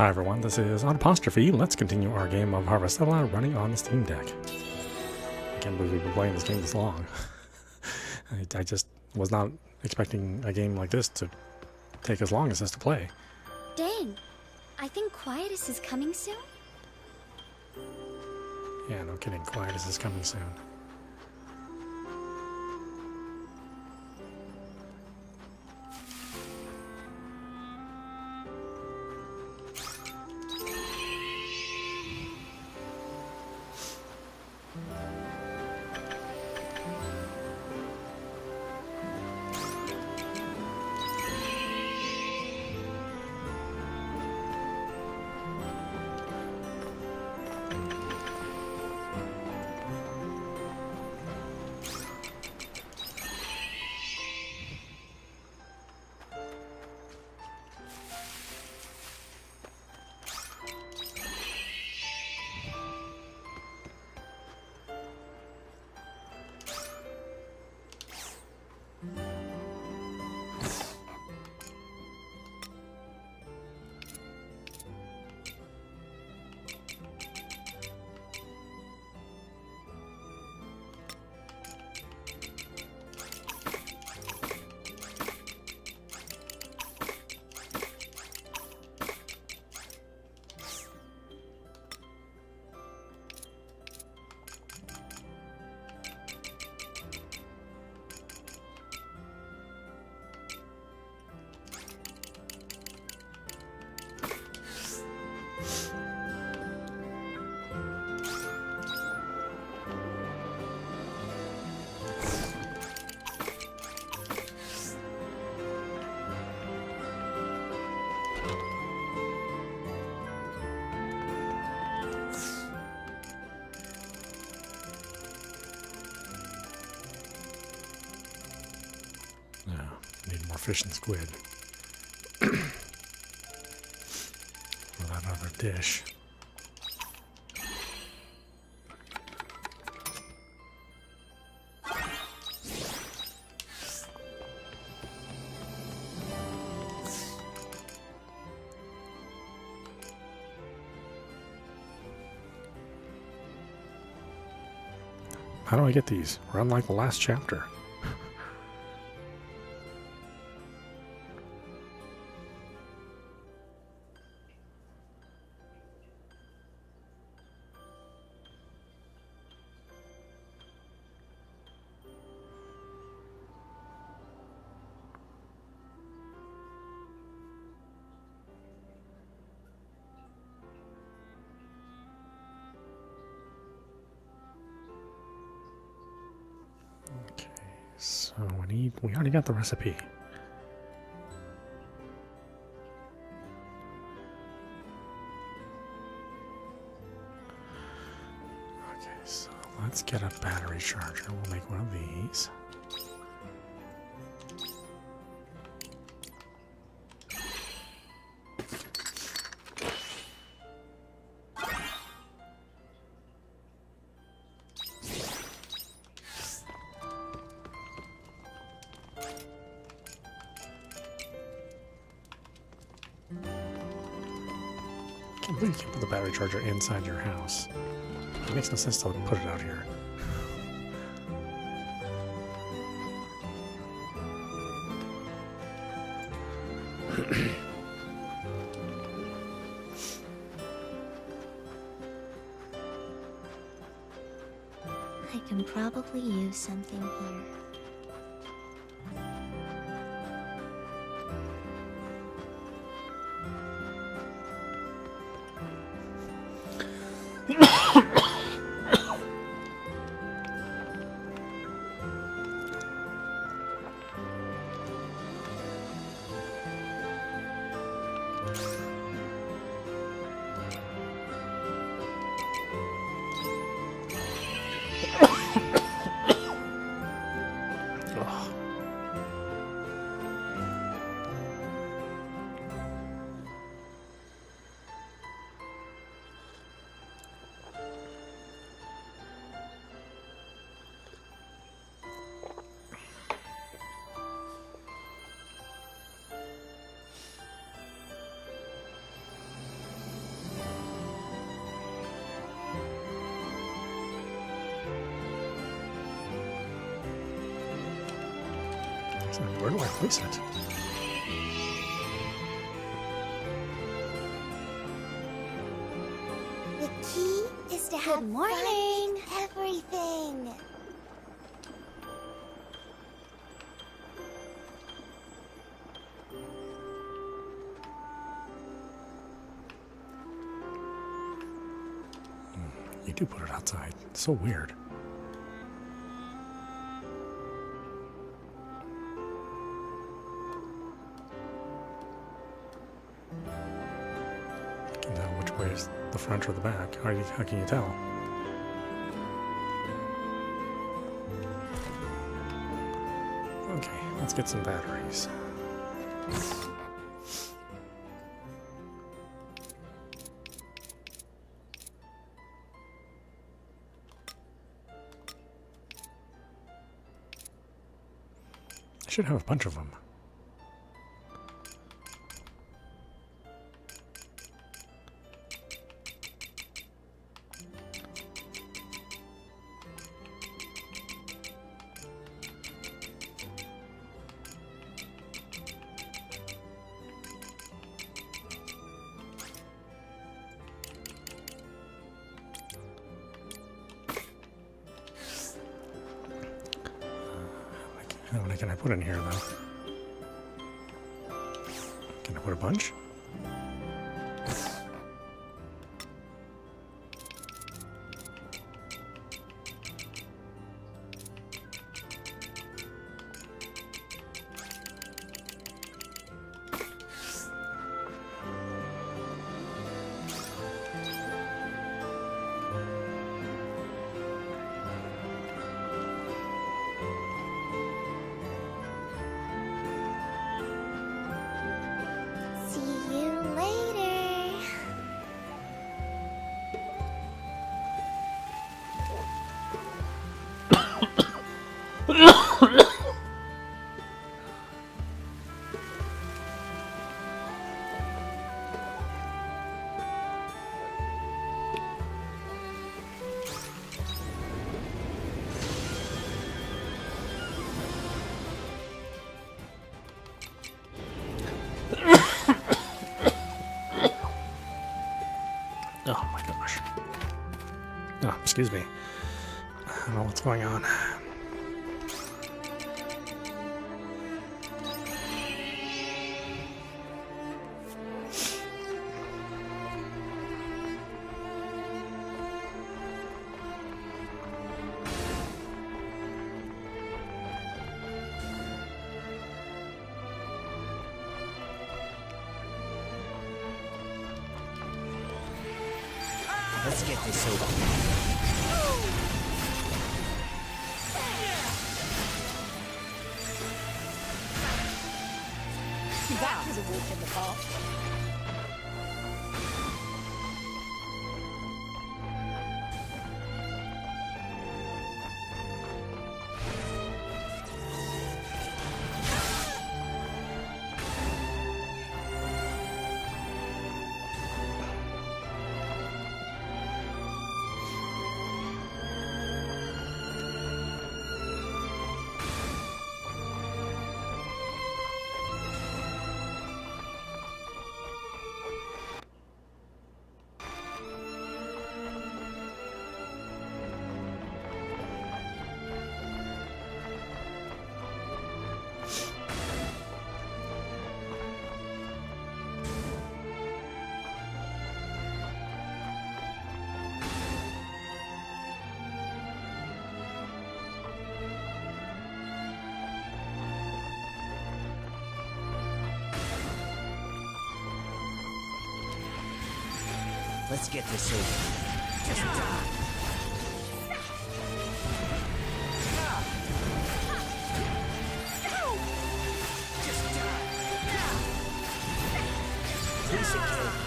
Hi everyone, this is audap. Let's continue our game of Harvestella running on the Steam Deck. I can't believe we've been playing this game this long. I just was not expecting a game like this to take as long as this to play. Dang, I think Quietus is coming soon? Yeah, no kidding, Quietus is coming soon. Need more fish and squid. For that other dish. How do I get these? We're unlike the last chapter. So we already got the recipe. Okay, so let's get a battery charger. We'll make one of these. I believe you can put the battery charger inside your house. It makes no sense to put it out here. I can probably use something here. So where do I place it? The key is to have fun with everything. You do put it outside. It's so weird. Now, which way is the front or the back? How can you tell? Okay, let's get some batteries. I should have a bunch of them. How many can I put in here, though? Can I put a bunch? See you later. Oh my gosh. Oh, excuse me. I don't know what's going on. Let's get this over with. That was a walk in the park. Let's get this over with. Just die. Just die. Piece of cake.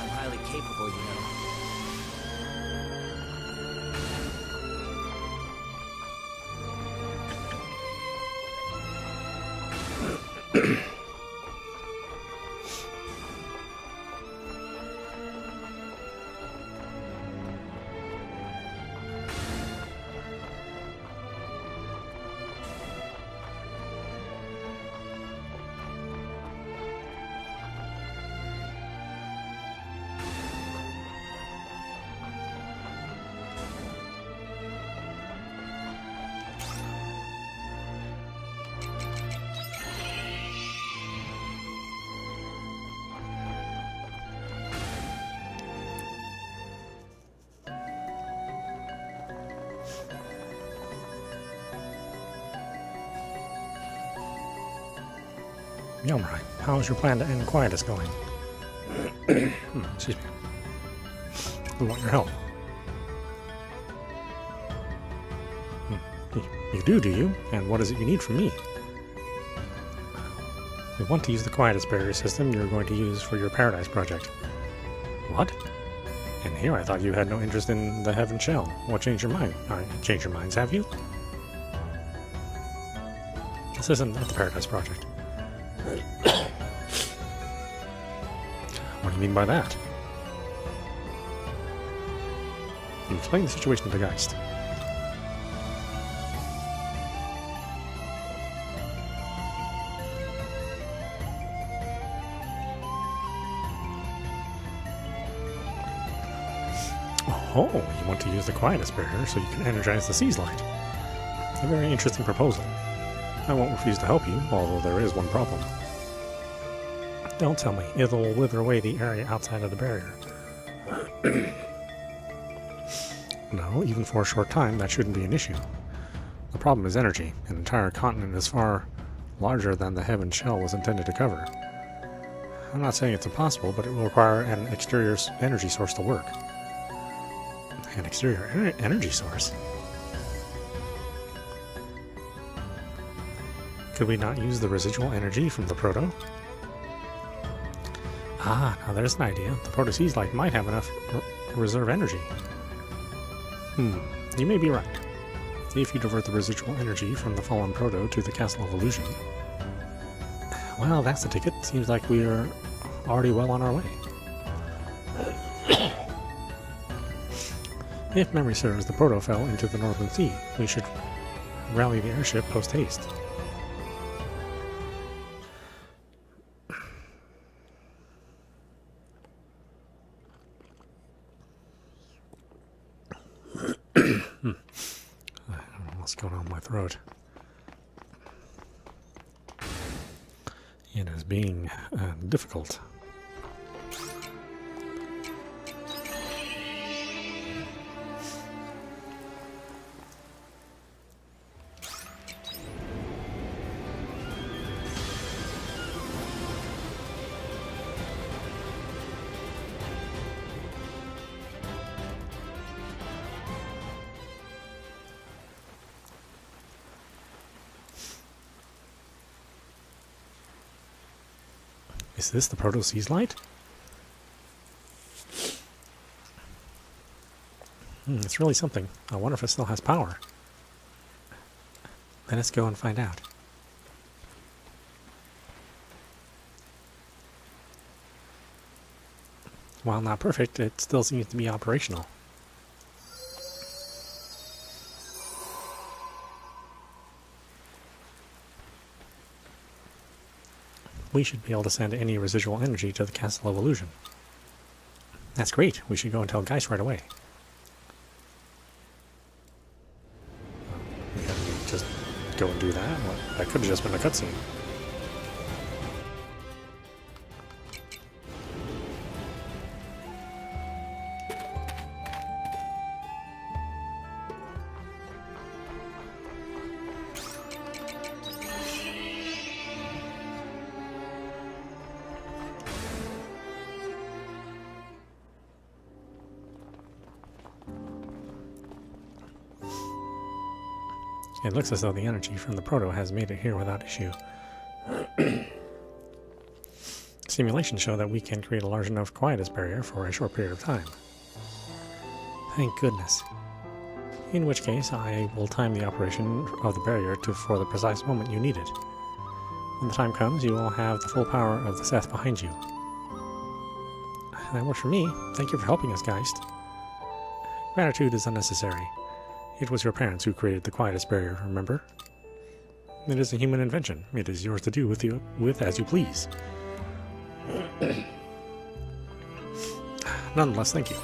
I'm highly capable, you know. Yelmrai, how is your plan to end Quietus going? Excuse me. We want your help. You do you? And what is it you need from me? We want to use the Quietus barrier system you're going to use for your Paradise project. What? And here I thought you had no interest in the Heaven Shell. What changed your mind? Changed your minds, have you? This isn't the Paradise project. What do you mean by that? You explained the situation to Geist. Oh, you want to use the Quietus barrier so you can energize the Sea's light. It's a very interesting proposal. I won't refuse to help you, although there is one problem. Don't tell me. It'll wither away the area outside of the barrier. No, even for a short time, that shouldn't be an issue. The problem is energy. An entire continent is far larger than the Heaven Shell was intended to cover. I'm not saying it's impossible, but it will require an exterior energy source to work. An exterior energy source? Could we not use the residual energy from the Proto? Ah, now there's an idea. The Proto Sea's light might have enough reserve energy. You may be right. If you divert the residual energy from the fallen Proto to the Castle of Illusion. Well, that's the ticket. Seems like we are already well on our way. If memory serves, the Proto fell into the Northern Sea. We should rally the airship post-haste. I don't know what's going on with my throat. It is being difficult. Is this the Proto Sea's light? It's really something. I wonder if it still has power. Let us go and find out. While not perfect, it still seems to be operational. We should be able to send any residual energy to the Castle of Illusion. That's great. We should go and tell Geist right away. We gotta just go and do that? Well, that could have just been a cutscene. It looks as though the energy from the Proto has made it here without issue. Simulations show that we can create a large enough Quietus barrier for a short period of time. Thank goodness. In which case, I will time the operation of the barrier for the precise moment you need it. When the time comes, you will have the full power of the Seth behind you. That works for me. Thank you for helping us, Geist. Gratitude is unnecessary. It was your parents who created the Quietus barrier, remember? It is a human invention. It is yours to do with as you please. Nonetheless, thank you.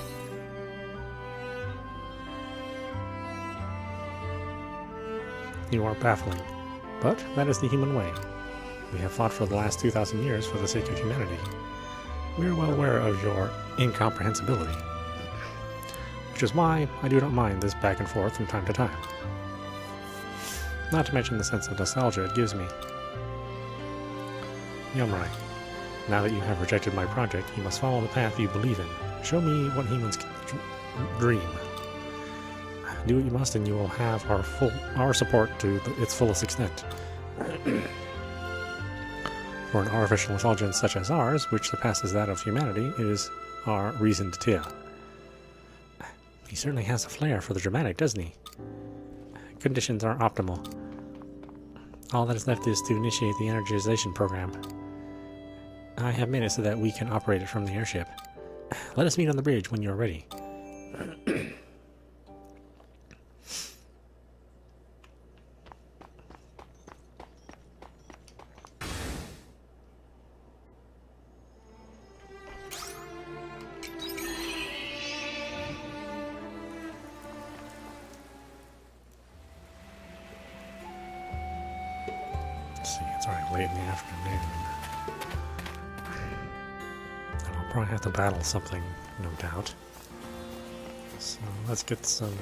You are baffling, but that is the human way. We have fought for the last 2,000 years for the sake of humanity. We are well aware of your incomprehensibility. Which is why I do not mind this back and forth from time to time. Not to mention the sense of nostalgia it gives me. Yamrai, now that you have rejected my project, you must follow the path you believe in. Show me what humans dream. Do what you must and you will have our support to its fullest extent. For an artificial intelligence such as ours, which surpasses that of humanity, it is our reasoned tale. He certainly has a flair for the dramatic, doesn't he? Conditions are optimal. All that is left is to initiate the energization program. I have made it so that we can operate it from the airship. Let us meet on the bridge when you are ready. See, it's already late in the afternoon. And I'll probably have to battle something, no doubt. So let's get some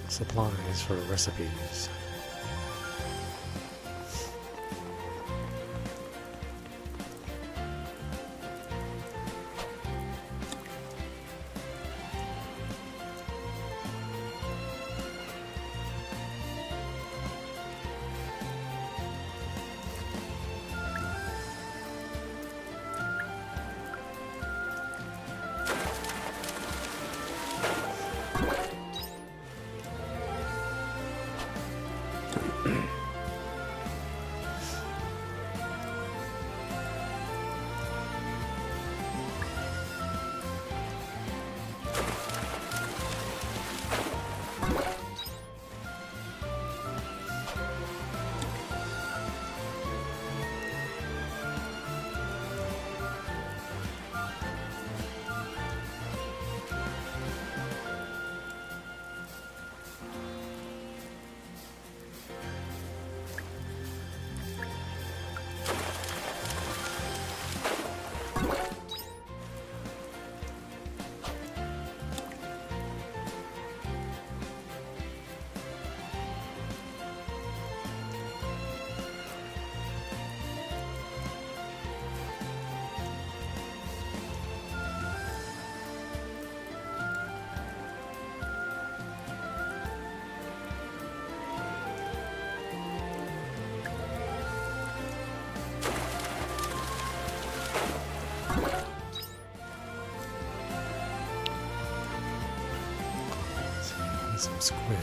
supplies for recipes. Some squid.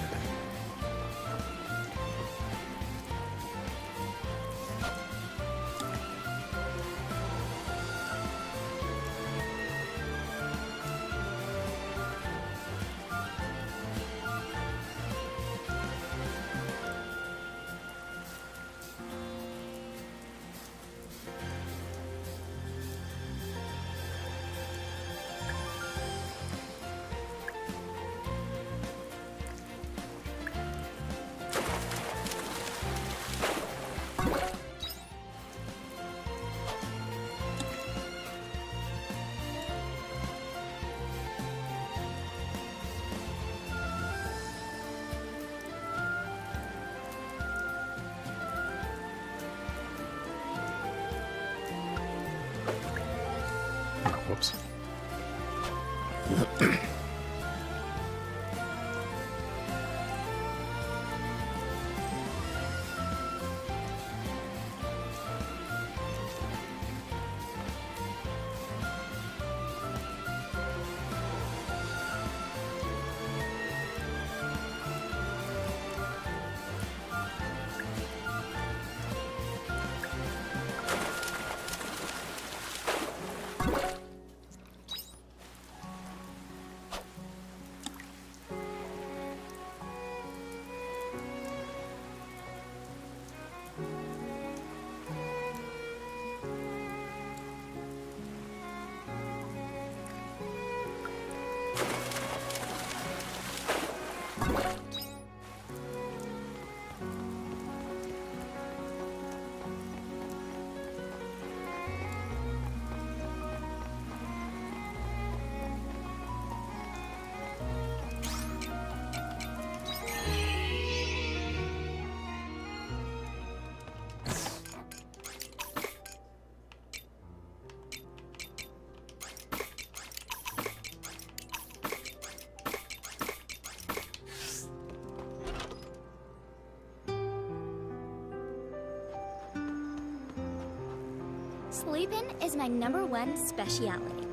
Sleeping is my #1 speciality.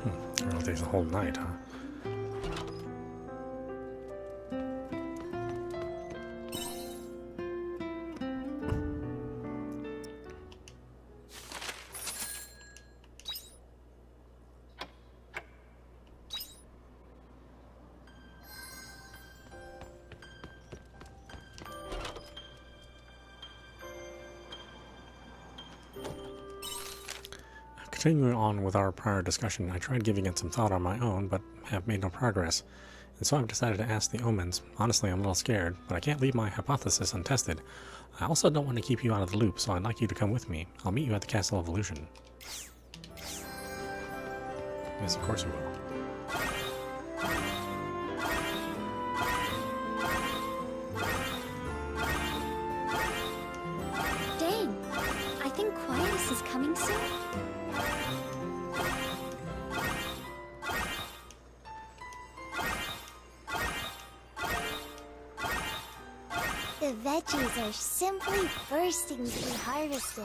It really takes a whole night, huh? Continuing on with our prior discussion, I tried giving it some thought on my own, but have made no progress, and so I've decided to ask the omens. Honestly, I'm a little scared, but I can't leave my hypothesis untested. I also don't want to keep you out of the loop, so I'd like you to come with me. I'll meet you at the Castle of Illusion. Yes, of course we will. Dang, I think Quietus is coming soon. The veggies are simply bursting to be harvested.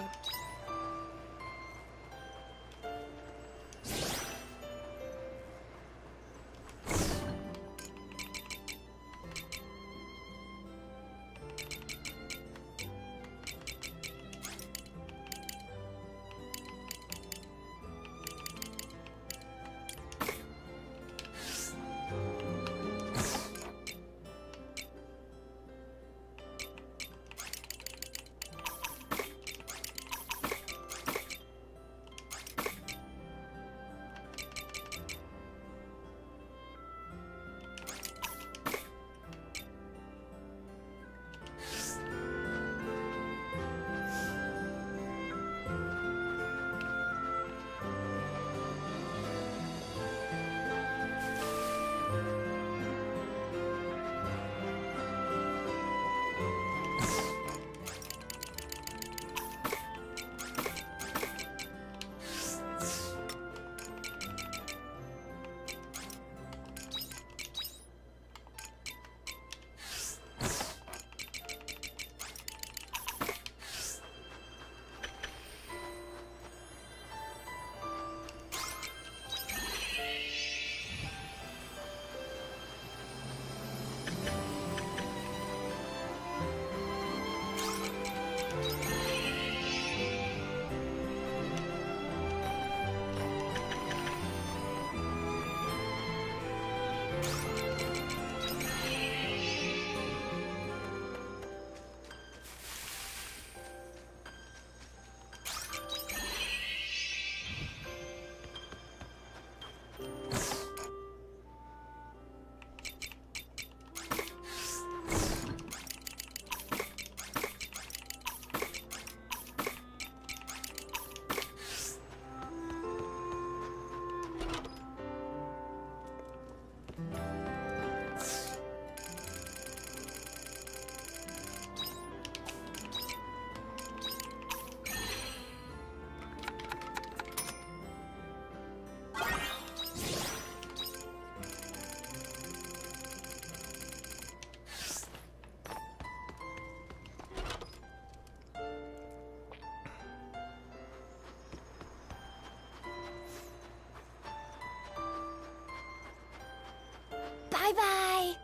Bye-bye!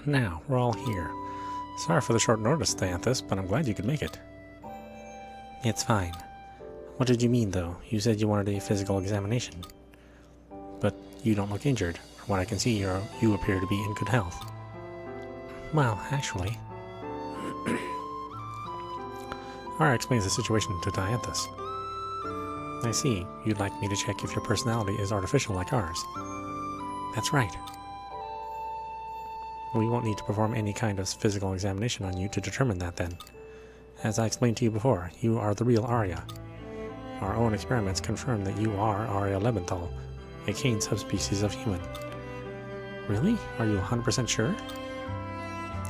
Now, we're all here. Sorry for the short notice, Dianthus, but I'm glad you could make it. It's fine. What did you mean, though? You said you wanted a physical examination. But you don't look injured. From what I can see, you appear to be in good health. Well, actually... Ara explains the situation to Dianthus. I see. You'd like me to check if your personality is artificial like ours. That's right. We won't need to perform any kind of physical examination on you to determine that, then. As I explained to you before, you are the real Arya. Our own experiments confirm that you are Arya Lebenthal, a Kane subspecies of human. Really? Are you 100% sure?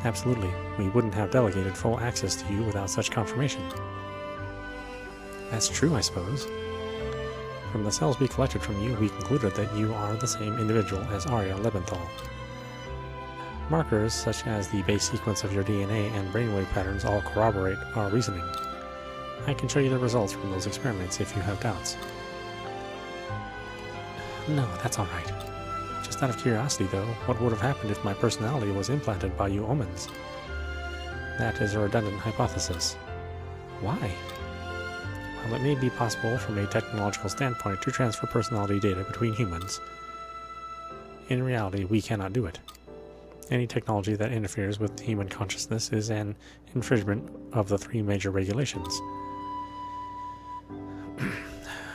Absolutely. We wouldn't have delegated full access to you without such confirmation. That's true, I suppose. From the cells we collected from you, we concluded that you are the same individual as Arya Lebenthal. Markers such as the base sequence of your DNA and brainwave patterns all corroborate our reasoning. I can show you the results from those experiments if you have doubts. No, that's alright. Just out of curiosity though, what would have happened if my personality was implanted by you omens? That is a redundant hypothesis. Why? Well, it may be possible from a technological standpoint to transfer personality data between humans. In reality, we cannot do it. Any technology that interferes with human consciousness is an infringement of the 3 major regulations.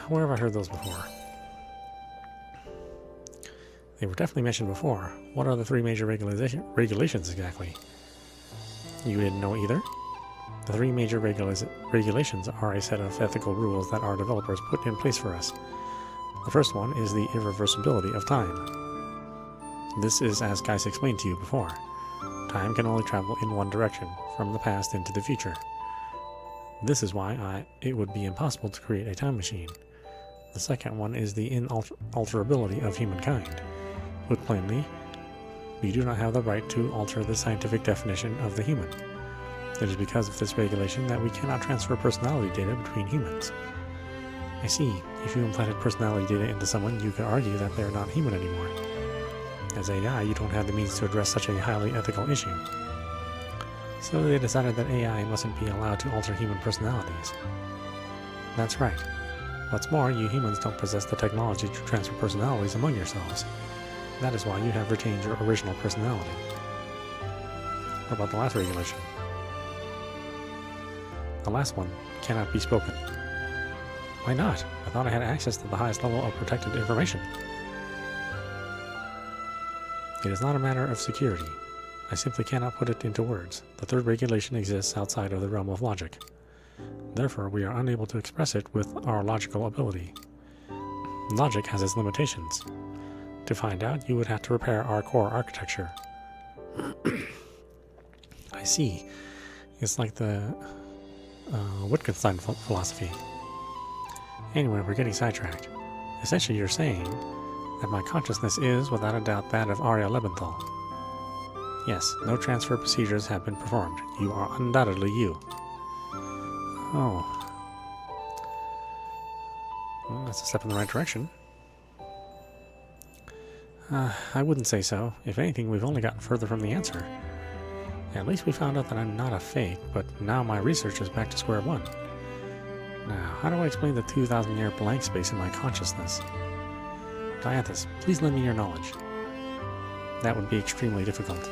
Where have I heard those before? They were definitely mentioned before. What are the 3 major regulations exactly? You didn't know either? The 3 major regulations are a set of ethical rules that our developers put in place for us. The first one is the irreversibility of time. This is as Geis explained to you before. Time can only travel in one direction, from the past into the future. This is why it would be impossible to create a time machine. The second one is the inalterability of humankind. Put plainly, we do not have the right to alter the scientific definition of the human. It is because of this regulation that we cannot transfer personality data between humans. I see. If you implanted personality data into someone, you could argue that they are not human anymore. As AI, you don't have the means to address such a highly ethical issue. So they decided that AI mustn't be allowed to alter human personalities. That's right. What's more, you humans don't possess the technology to transfer personalities among yourselves. That is why you have retained your original personality. What about the last regulation? The last one cannot be spoken. Why not? I thought I had access to the highest level of protected information. It is not a matter of security. I simply cannot put it into words. The 3rd regulation exists outside of the realm of logic. Therefore, we are unable to express it with our logical ability. Logic has its limitations. To find out, you would have to repair our core architecture. I see. It's like the Wittgenstein philosophy. Anyway, we're getting sidetracked. Essentially, you're saying that my consciousness is, without a doubt, that of Arya Lebenthal. Yes, no transfer procedures have been performed. You are undoubtedly you. Oh. Well, that's a step in the right direction. I wouldn't say so. If anything, we've only gotten further from the answer. At least we found out that I'm not a fake, but now my research is back to square one. Now, how do I explain the 2,000-year blank space in my consciousness? Dianthus, please lend me your knowledge. That would be extremely difficult.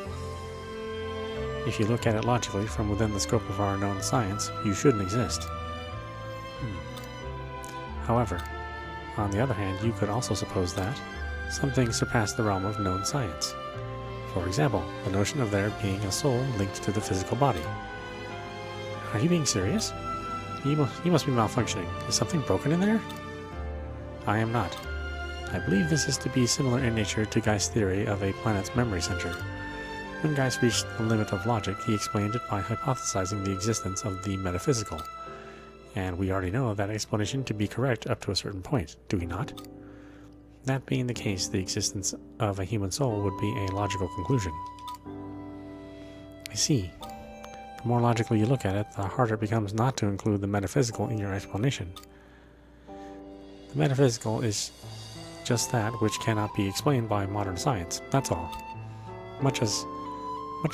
If you look at it logically from within the scope of our known science, you shouldn't exist. However, on the other hand, you could also suppose that some things surpass the realm of known science. For example, the notion of there being a soul linked to the physical body. Are you being serious? You must be malfunctioning. Is something broken in there? I am not. I believe this is to be similar in nature to Geist's theory of a planet's memory center. When Geist reached the limit of logic, he explained it by hypothesizing the existence of the metaphysical. And we already know that explanation to be correct up to a certain point, do we not? That being the case, the existence of a human soul would be a logical conclusion. I see. The more logically you look at it, the harder it becomes not to include the metaphysical in your explanation. The metaphysical is just that which cannot be explained by modern science, that's all. Much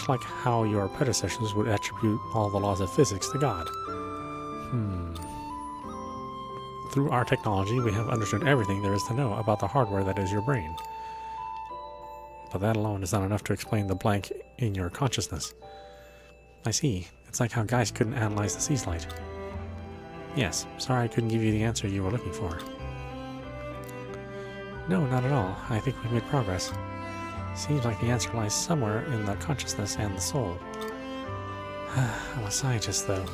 like how your predecessors would attribute all the laws of physics to God. Through our technology, we have understood everything there is to know about the hardware that is your brain. But that alone is not enough to explain the blank in your consciousness. I see. It's like how Geist couldn't analyze the sea's light. Yes, sorry I couldn't give you the answer you were looking for. No, not at all. I think we've made progress. Seems like the answer lies somewhere in the consciousness and the soul. I'm a scientist, though.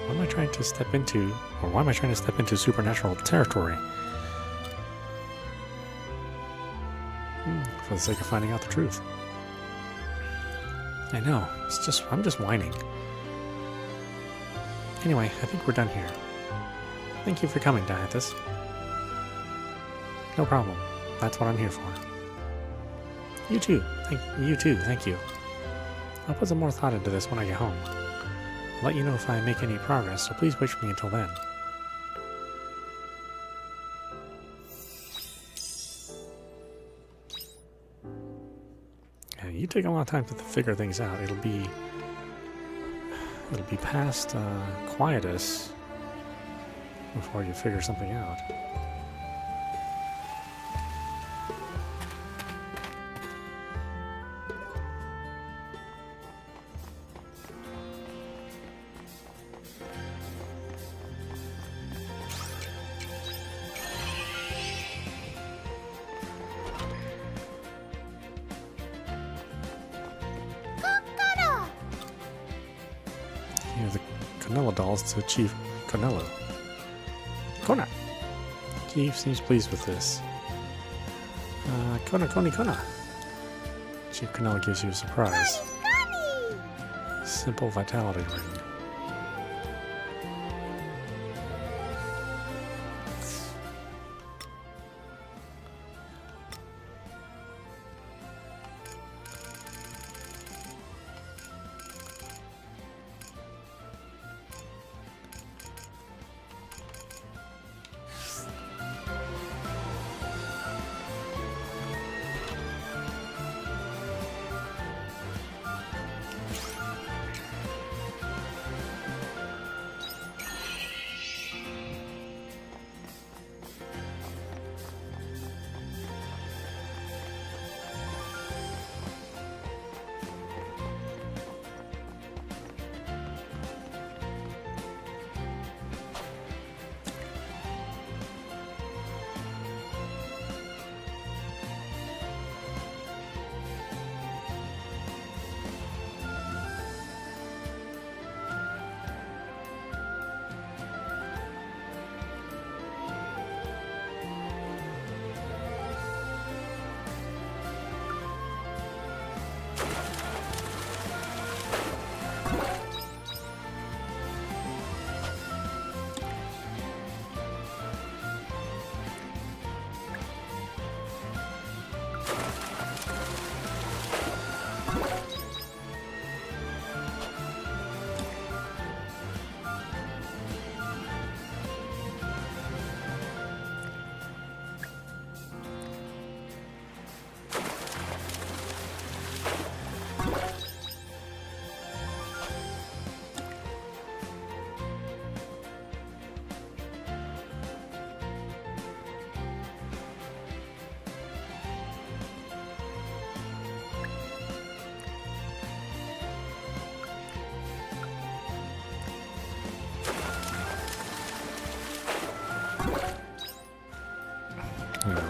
Why am I trying to step into supernatural territory? For the sake of finding out the truth. I know, I'm just whining. Anyway, I think we're done here. Thank you for coming, Quietus. No problem. That's what I'm here for. You too. Thank you. I'll put some more thought into this when I get home. I'll let you know if I make any progress, so please wait for me until then. Yeah, you take a lot of time to figure things out. It'll be past Quietus before you figure something out. You have the Conella dolls to achieve Conello. Kona! Chief seems pleased with this. Kona! Chief Conella gives you a surprise. Simple vitality ring.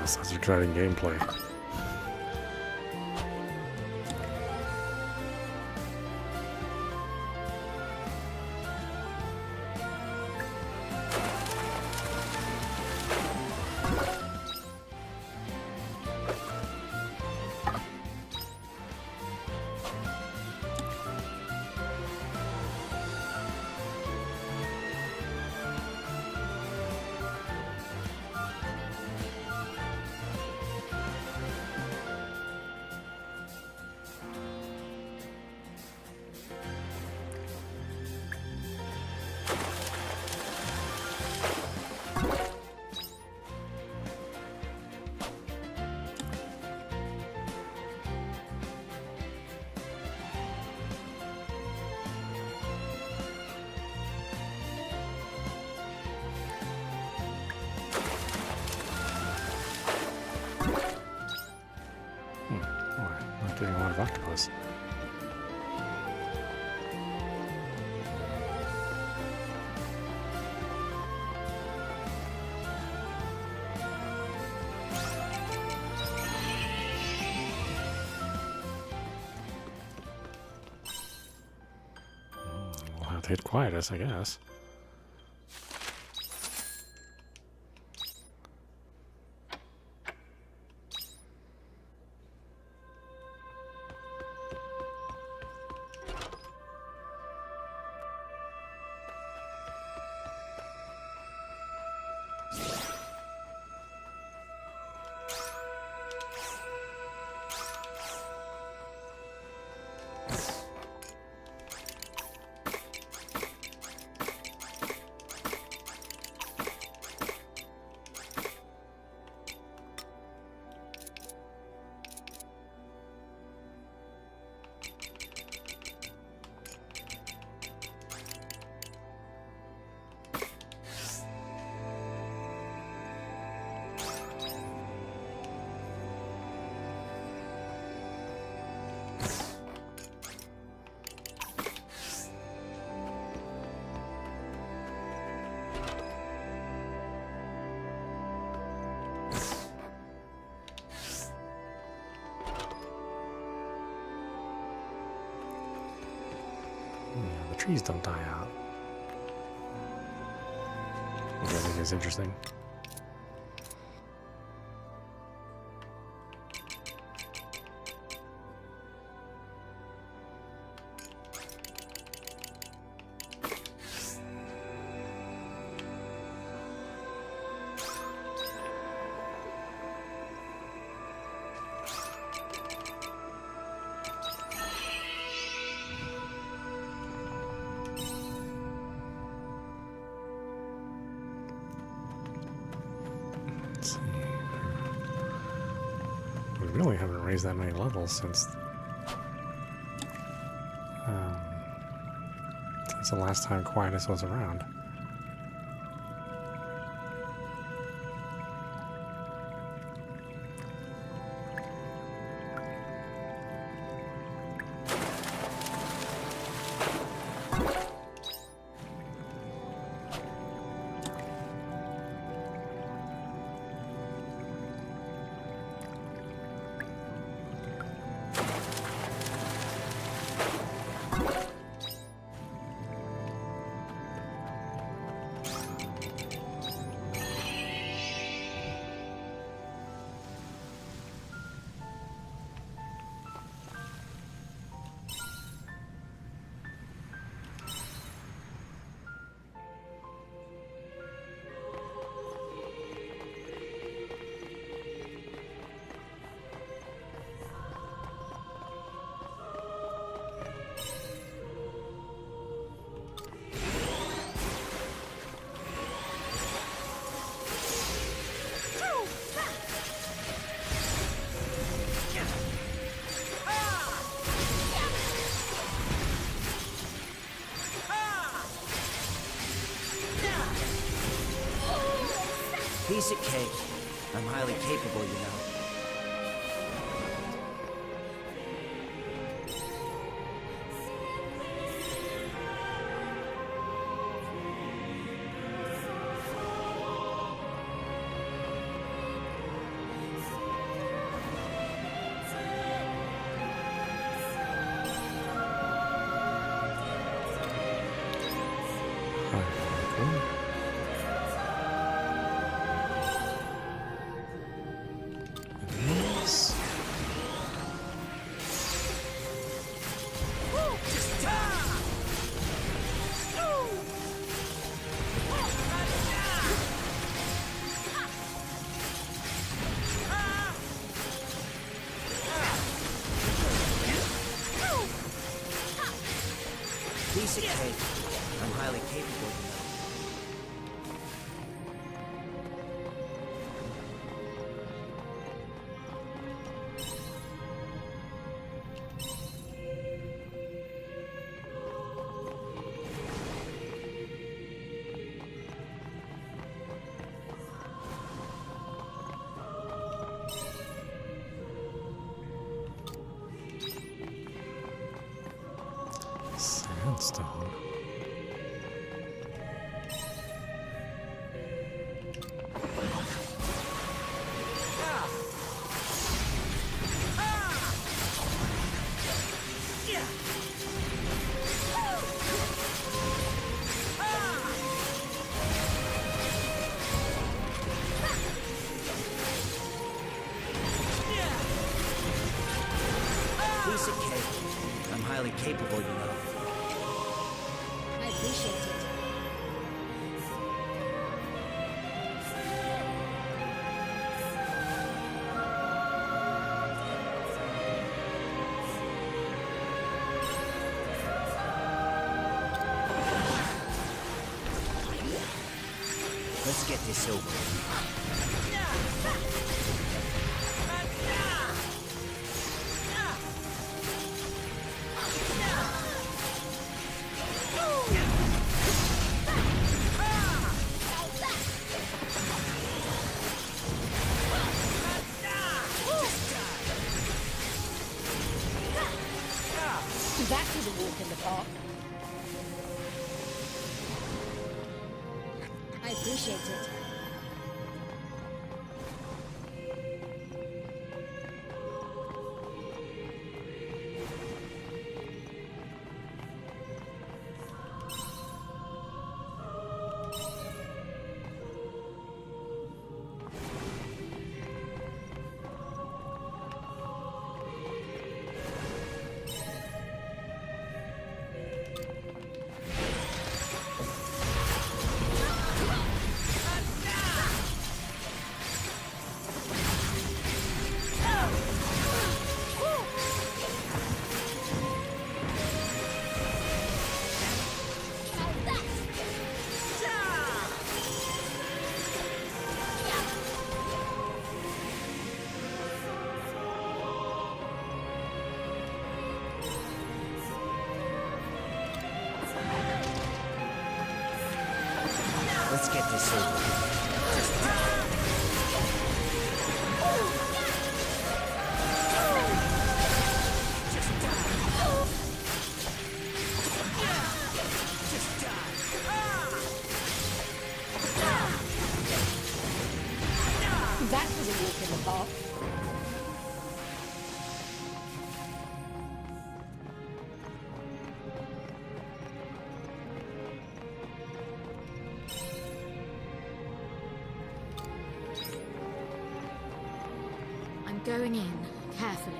Such a dreading gameplay. Not getting a lot of octopus. We'll have to hit Quietus, I guess. trees don't die out. Which I think is interesting. We really haven't raised that many levels since the last time Quietus was around. Piece of cake. I'm highly capable, you know. Piece of cake. I'm highly capable, you know. Sandstone. Piece of cake. I'm highly capable, you know. I appreciate it. Let's get this over. That was a walk in the park. I appreciate it. in the pot. I'm going in carefully.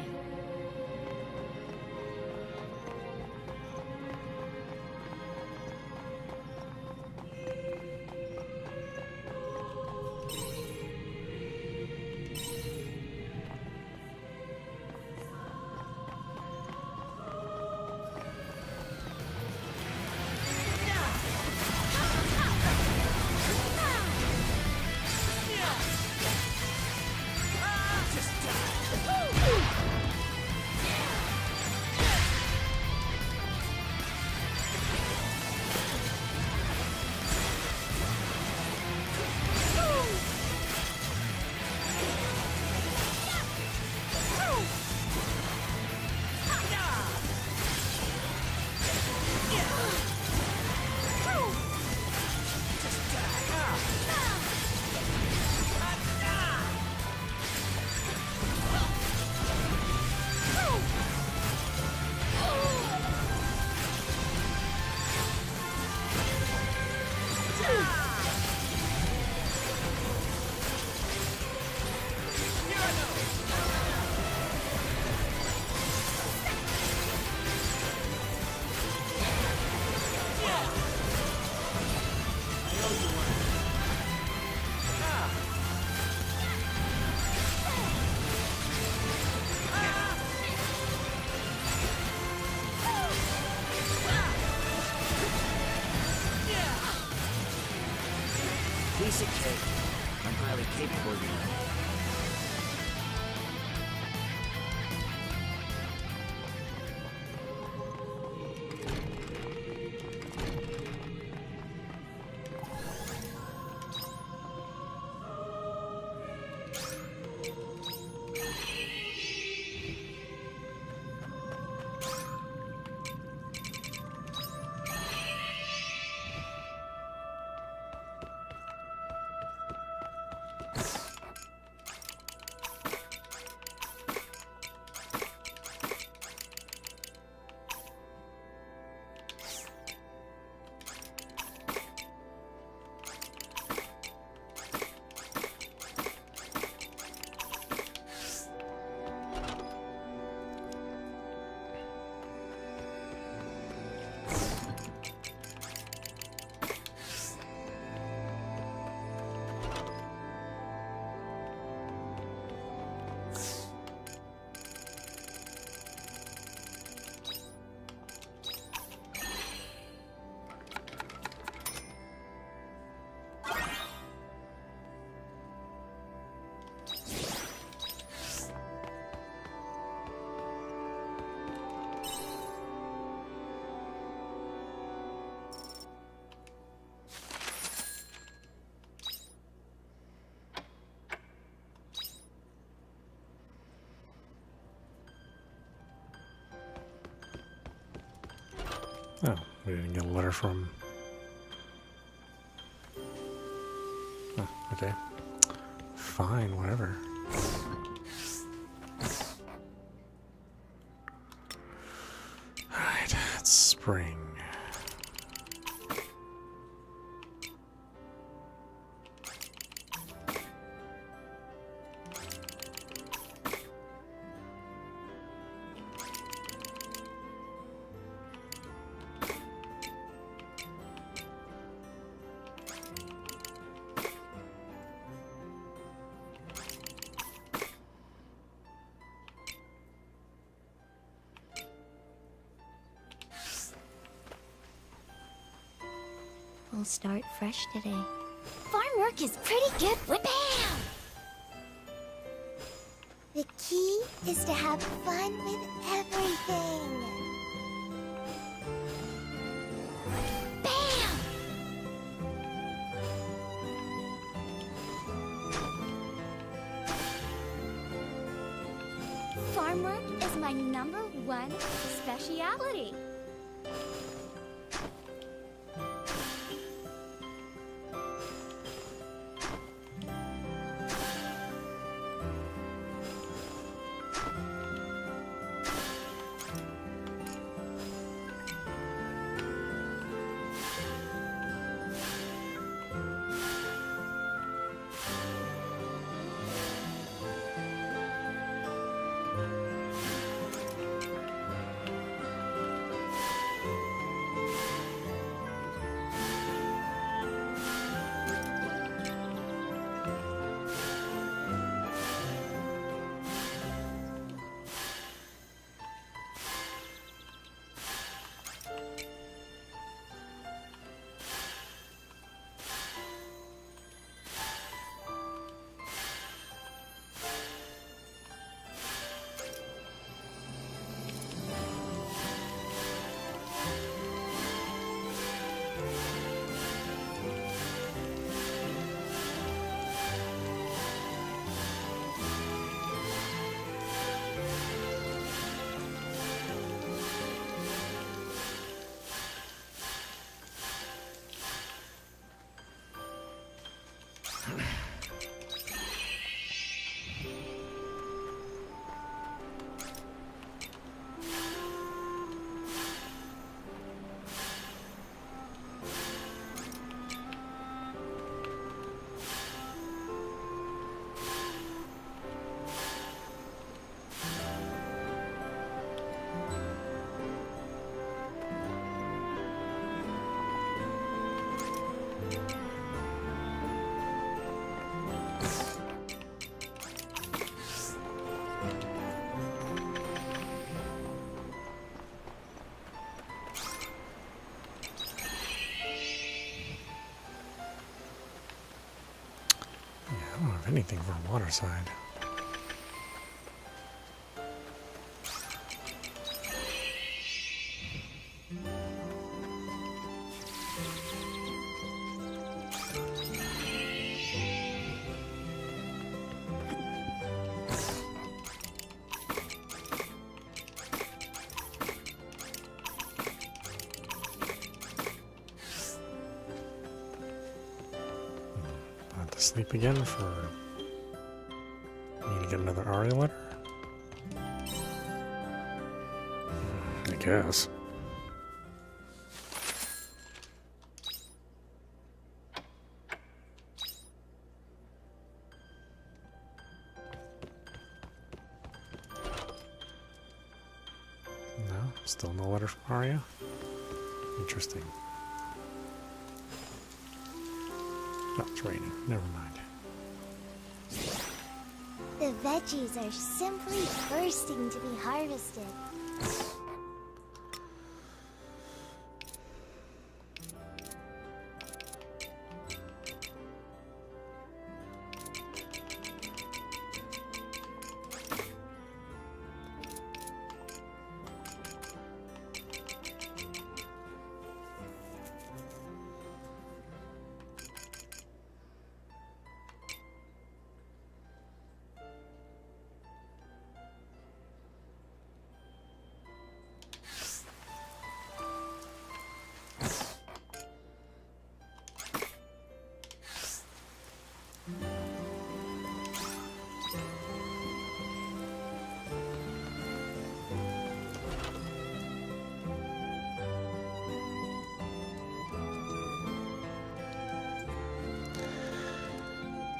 Piece of cake. I'm highly capable, you know. Oh, we didn't get a letter from... Oh, okay. Fine, whatever. Alright, it's spring. We'll start fresh today. Farm work is pretty good with BAM! The key is to have fun with everything. BAM! Farm work is my #1 specialty. I don't have anything for the water side. Sleep again for need to get another Aria letter? I guess. No, still no letter from Aria? Interesting. No, it's raining. Never mind. The veggies are simply bursting to be harvested.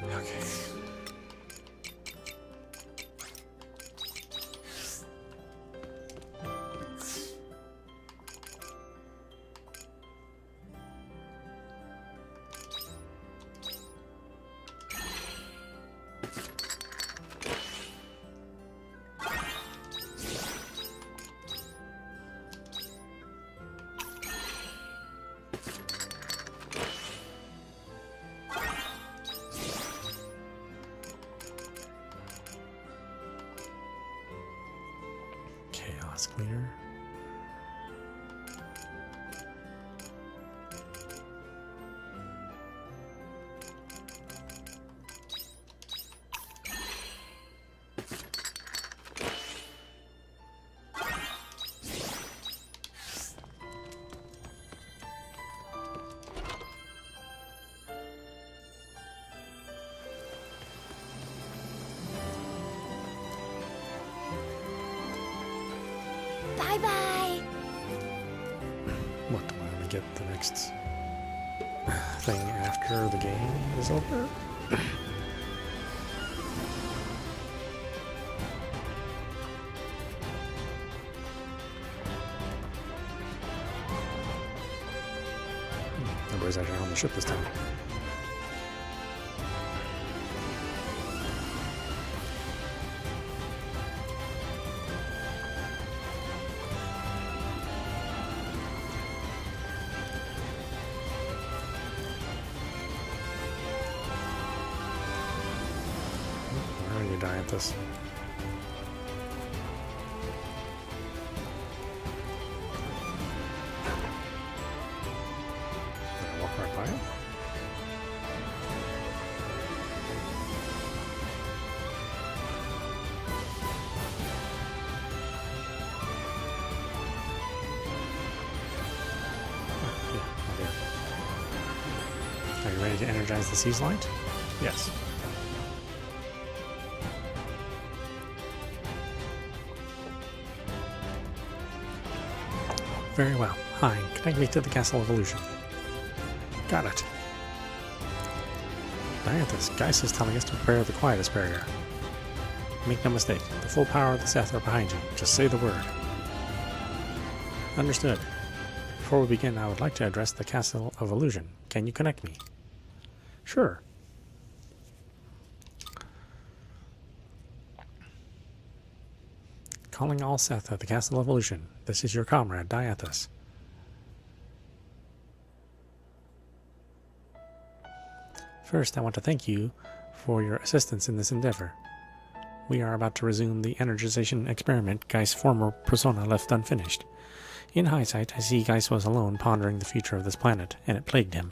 Okay. Chaos clear. Bye-bye! What, do I want to get the next thing after the game is over? Nobody's actually on the ship this time. Why are you dying at this? Did I walk right by it? Yeah, I did. Are you ready to energize the Seas Light? Yes. Very well. Hi, connect me to the Castle of Illusion. Got it. Dianthus, Geist is telling us to prepare the Quietus barrier. Make no mistake, the full power of the Seth are behind you. Just say the word. Understood. Before we begin, I would like to address the Castle of Illusion. Can you connect me? Sure. Calling all Seth at the Castle of Illusion. This is your comrade, Dianthus. First, I want to thank you for your assistance in this endeavor. We are about to resume the energization experiment Geist's former persona left unfinished. In hindsight, I see Geist was alone pondering the future of this planet, and it plagued him.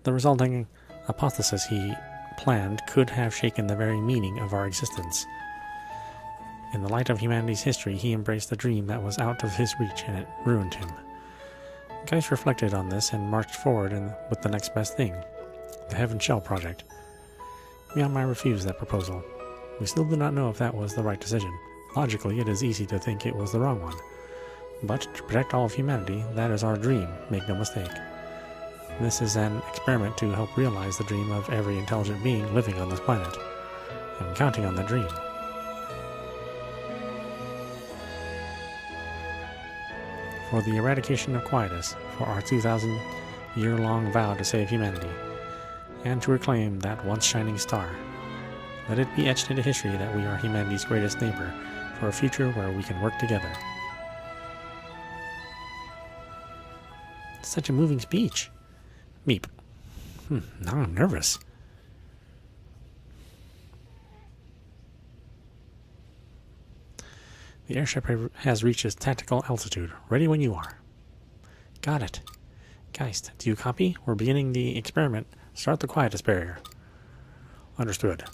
The resulting hypothesis he planned could have shaken the very meaning of our existence. In the light of humanity's history, he embraced a dream that was out of his reach, and it ruined him. Geist reflected on this and marched forward with the next best thing, the Heaven Shell Project. Myanmar refused that proposal. We still do not know if that was the right decision. Logically, it is easy to think it was the wrong one. But to protect all of humanity, that is our dream, make no mistake. This is an experiment to help realize the dream of every intelligent being living on this planet. I'm counting on that dream. For the eradication of Quietus, for our 2,000-year-long vow to save humanity, and to reclaim that once shining star. Let it be etched into history that we are humanity's greatest neighbor, for a future where we can work together. Such a moving speech. Meep. Now I'm nervous. The airship has reached its tactical altitude. Ready when you are. Got it. Geist, do you copy? We're beginning the experiment. Start the Quietus barrier. Understood.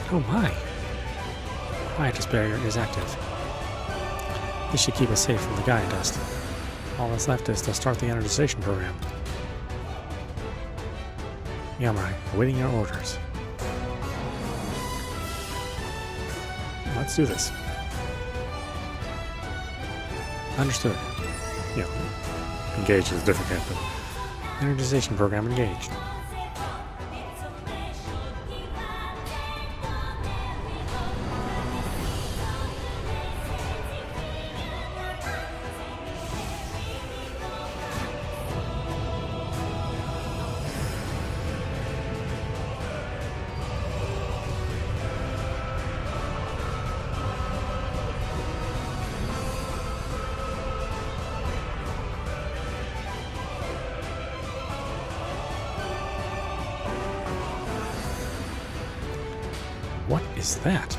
Oh my! Quietus barrier is active. This should keep us safe from the Gaia dust. All that's left is to start the energization program. Yamurai, awaiting your orders. Let's do this. Understood. Yeah. Engaged is different, but energization program engaged. What is that?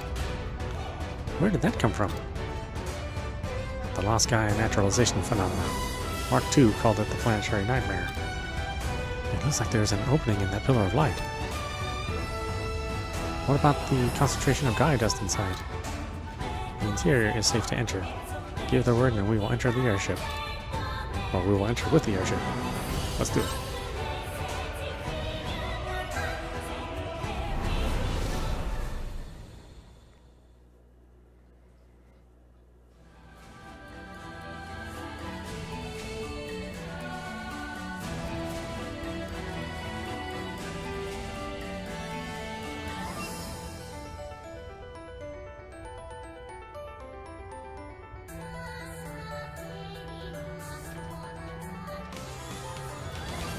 Where did that come from? The Lost Gaia naturalization phenomenon. Mark II called it the planetary nightmare. It looks like there's an opening in that pillar of light. What about the concentration of Gaia dust inside? The interior is safe to enter. Give the word and we will enter the airship. Or we will enter with the airship. Let's do it.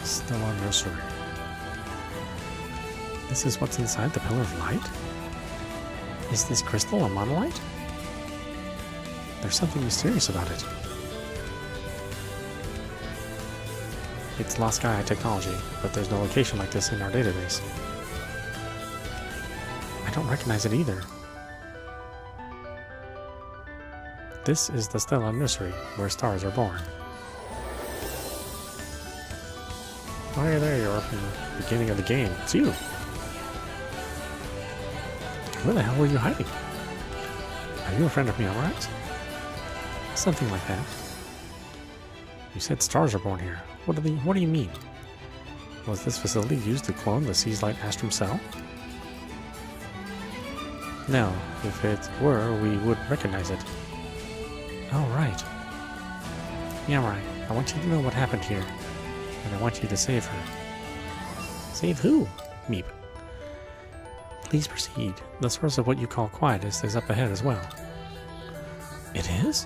Stellar Nursery. This is what's inside the Pillar of Light? Is this crystal a monolith? There's something mysterious about it. It's Lost Gaia technology, but there's no location like this in our database. I don't recognize it either. This is the Stellar Nursery, where stars are born. Oh, yeah, there you are from the beginning of the game. It's you. Where the hell were you hiding? Are you a friend of Myanmar's? Something like that. You said stars are born here. What do you mean? Was this facility used to clone the Sea's Light Astrum cell? No, if it were, we would recognize it. Oh, right. Yamurai, I want you to know what happened here. And I want you to save her. Save who? Meep. Please proceed. The source of what you call Quietus is up ahead as well. It is?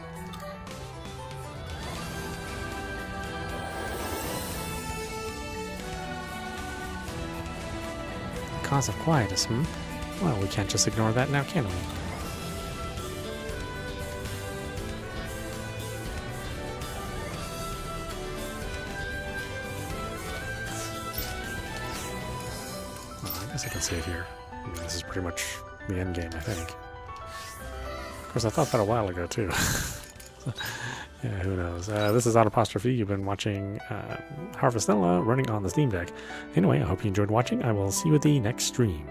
The cause of Quietus, Well, we can't just ignore that now, can we? Well, I guess I can save here. I mean, this is pretty much the end game, I think. Of course, I thought that a while ago, too. Yeah, who knows? This is audap. You've been watching Harvestella running on the Steam Deck. Anyway, I hope you enjoyed watching. I will see you at the next stream.